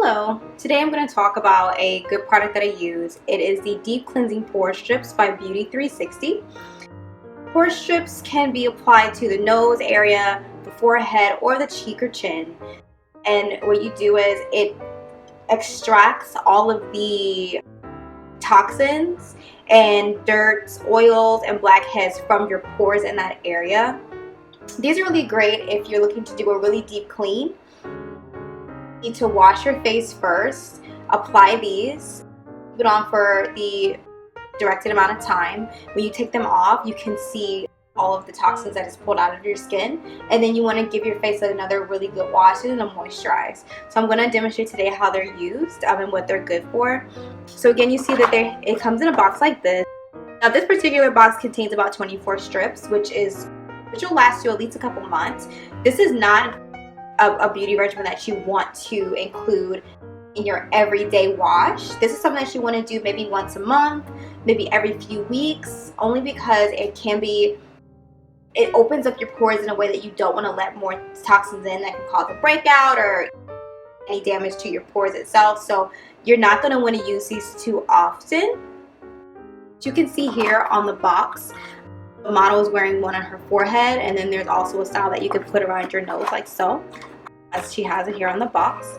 Hello, today I'm going to talk about a good product that I use. It is the Deep Cleansing Pore Strips by Beauty 360. Pore strips can be applied to the nose area, the forehead, or the cheek or chin. And what you do is it extracts all of the toxins and dirt, oils, and blackheads from your pores in that area. These are really great if you're looking to do a really deep clean. You need to wash your face first, apply these, keep it on for the directed amount of time. When you take them off, you can see all of the toxins that is pulled out of your skin, and then you want to give your face another really good wash and a moisturize. So I'm going to demonstrate today how they're used and what they're good for. So again, you see that it comes in a box like this. Now this particular box contains about 24 strips, which will last you at least a couple months. This is not a beauty regimen that you want to include in your everyday wash. This is something that you want to do maybe once a month, maybe every few weeks, only because it opens up your pores in a way that you don't want to let more toxins in that can cause a breakout or any damage to your pores itself. So you're not going to want to use these too often. As you can see here on the box, the model is wearing one on her forehead, and then there's also a style that you can put around your nose like so, as she has it here on the box.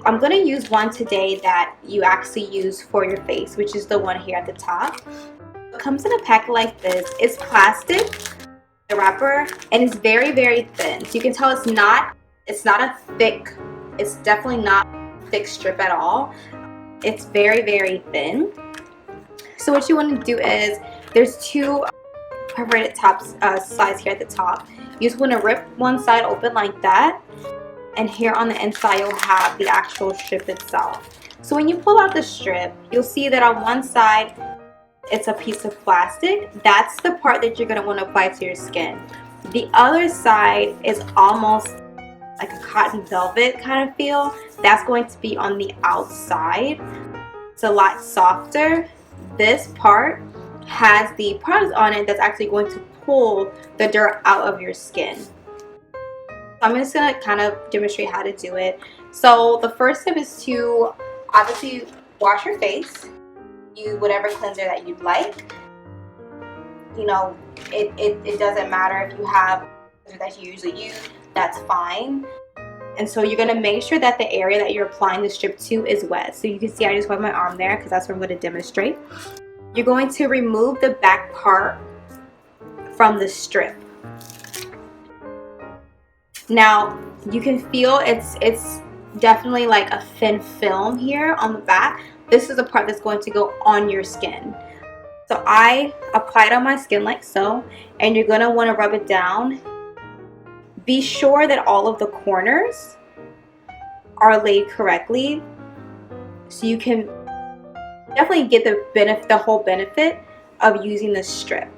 I'm going to use one today that you actually use for your face, which is the one here at the top. It comes in a pack like this. It's plastic, the wrapper, and it's very, very thin. So you can tell it's not definitely not a thick strip at all. It's very, very thin. So what you want to do is, there's two perforated sides here at the top. You just want to rip one side open like that, and here on the inside you'll have the actual strip itself. So when you pull out the strip, you'll see that on one side it's a piece of plastic. That's the part that you're going to want to apply to your skin. The other side is almost like a cotton velvet kind of feel. That's going to be on the outside. It's a lot softer. This part has the product on it that's actually going to pull the dirt out of your skin. So I'm just going to kind of demonstrate how to do it. So the first step is to obviously wash your face. Use whatever cleanser that you'd like. You know, it doesn't matter if you have cleanser that you usually use, that's fine. And so you're going to make sure that the area that you're applying the strip to is wet. So you can see I just wet my arm there because that's what I'm going to demonstrate. You're going to remove the back part from the strip. Now you can feel it's definitely like a thin film here on the back. This is the part that's going to go on your skin. So I apply it on my skin like so, and you're going to want to rub it down. Be sure that all of the corners are laid correctly so you can definitely get the whole benefit of using this strip.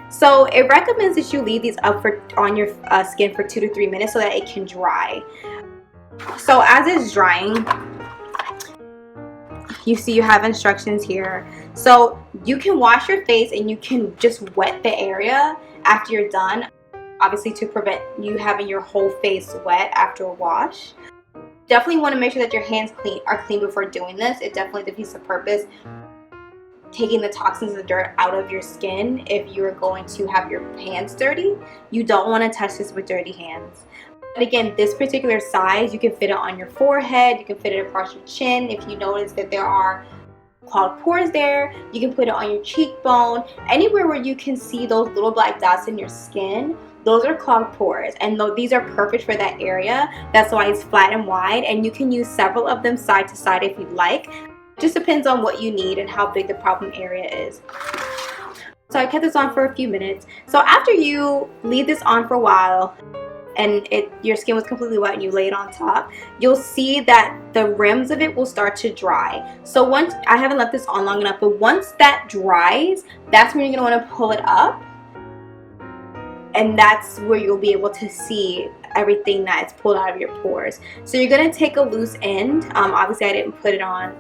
So it recommends that you leave these up on your skin for 2 to 3 minutes so that it can dry. So as it's drying, you see you have instructions here. So you can wash your face and you can just wet the area after you're done, obviously to prevent you having your whole face wet after a wash. Definitely want to make sure that your hands are clean before doing this. It definitely defeats the purpose, taking the toxins and the dirt out of your skin. If you're going to have your hands dirty, you don't want to touch this with dirty hands. But again, this particular size, you can fit it on your forehead, you can fit it across your chin. If you notice that there are clogged pores there, you can put it on your cheekbone. Anywhere where you can see those little black dots in your skin, those are clogged pores, and these are perfect for that area. That's why it's flat and wide, and you can use several of them side to side if you'd like. It just depends on what you need and how big the problem area is. So I kept this on for a few minutes. So after you leave this on for a while and your skin was completely wet and you lay it on top, you'll see that the rims of it will start to dry. So once, I haven't left this on long enough, but once that dries, that's when you're going to want to pull it up. And that's where you'll be able to see everything that is pulled out of your pores. So you're going to take a loose end. Obviously I didn't put it on.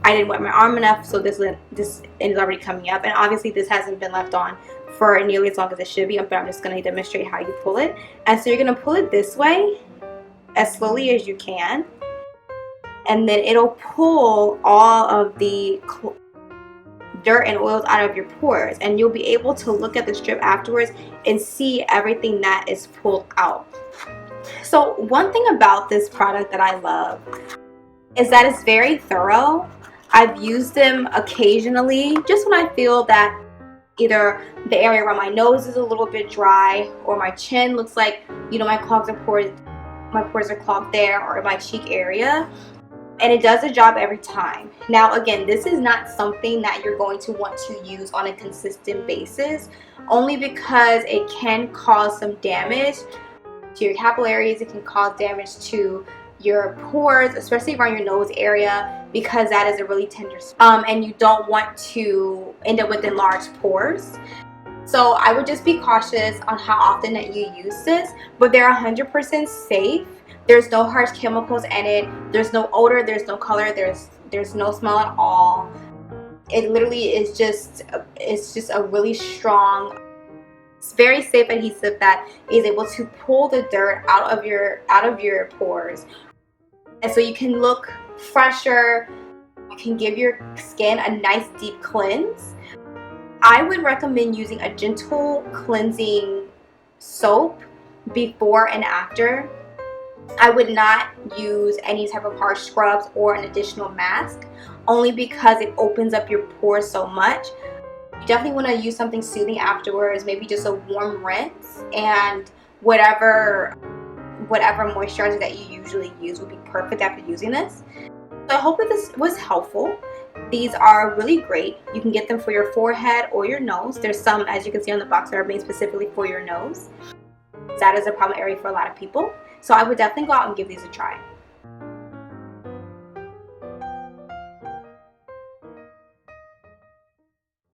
I didn't wet my arm enough, so this end is already coming up. And obviously this hasn't been left on for nearly as long as it should be, but I'm just going to demonstrate how you pull it. And so you're going to pull it this way, as slowly as you can, and then it'll pull all of the dirt and oils out of your pores, and you'll be able to look at the strip afterwards and see everything that is pulled out. So one thing about this product that I love is that it's very thorough. I've used them occasionally just when I feel that either the area around my nose is a little bit dry, or my chin looks like, you know, my pores are clogged there, or my cheek area. And it does the job every time. Now again, this is not something that you're going to want to use on a consistent basis, only because it can cause some damage to your capillaries. It can cause damage to your pores, especially around your nose area, because that is a really tender spot, and you don't want to end up with enlarged pores. So I would just be cautious on how often that you use this, but they're 100% safe. There's no harsh chemicals in it. There's no odor, there's no color, there's no smell at all. It literally is just, it's just a really strong, it's very safe adhesive that is able to pull the dirt out of your pores. And so you can look fresher, you can give your skin a nice deep cleanse. I would recommend using a gentle cleansing soap before and after. I would not use any type of harsh scrubs or an additional mask, only because it opens up your pores so much. You definitely want to use something soothing afterwards, maybe just a warm rinse, and whatever moisturizer that you usually use would be perfect after using this. So I hope that this was helpful. These are really great. You can get them for your forehead or your nose. There's some, as you can see on the box, that are made specifically for your nose. That is a problem area for a lot of people. So I would definitely go out and give these a try.